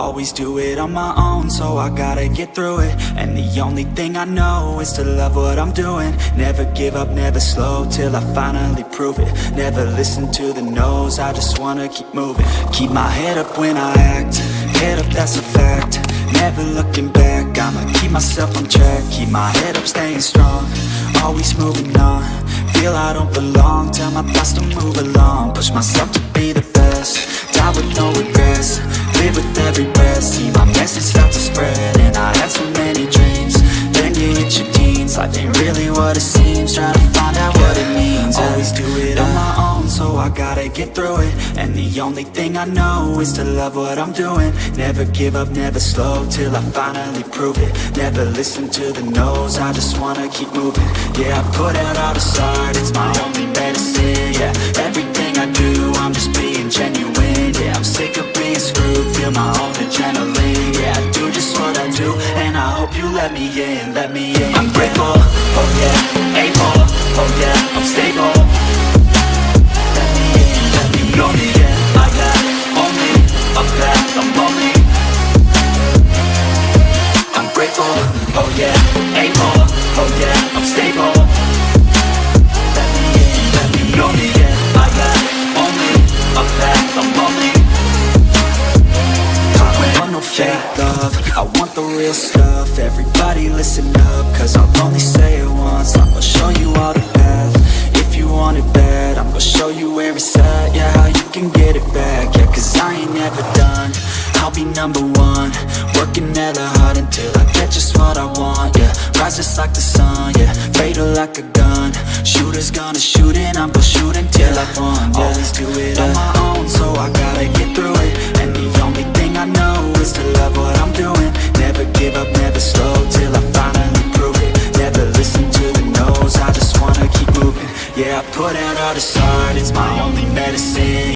always do it on my own, so I gotta get through it. And the only thing I know is to love what I'm doing. Never give up, never slow, till I finally prove it. Never listen to the no's, I just wanna keep moving. Keep my head up when I act, head up, that's a fact. Never looking back, I'ma keep myself on track. Keep my head up, staying strong, always moving on. Feel I don't belong, tell my thoughts to move along. Push myself to be the best, die with no regrets. Live with every breath, see my message start to spread. And I had so many dreams, then you hit your teens. Life ain't really what it seems, trying to find out what it means. Always do it on my own, so I gotta get through it. And the only thing I know is to love what I'm doing. Never give up, never slow, till I finally prove it. Never listen to the no's, I just wanna keep moving. Yeah, I put out all the art, it's my only medicine. Yeah, everything I do, I'm just being genuine. Yeah, I'm sick of being screwed, feel my own adrenaline. Yeah, I do just what I do, and I hope you let me in, let me in. I'm grateful, oh yeah, able, oh yeah, I'm stable. Let me in, let me know me, yeah. I got only a path, I'm only. I'm grateful, oh yeah, able, oh yeah, I'm stable. Let me in, let me know me, yeah. I got only a path, I'm only. I want no fake love, I want the real stuff. Everybody listen up, cause I'll only say it once. I'm gonna show you all the path, if you want it bad. I'm gonna show you where it's at, yeah, how you can get it back. Yeah, cause I ain't never done, I'll be number one. Working hella hard until I get just what I want, yeah. Rise just like the sun, yeah, fatal like a gun. Shooters gonna shoot and I'm gonna shoot until I won, yeah. Always do it on my own, so I gotta get through it. And the only thing I know is to love what I'm doing. Never give up, never slow, till I finally prove it. Never listen to the no's, I just wanna keep moving. Yeah, I put out all this art, it's my only medicine.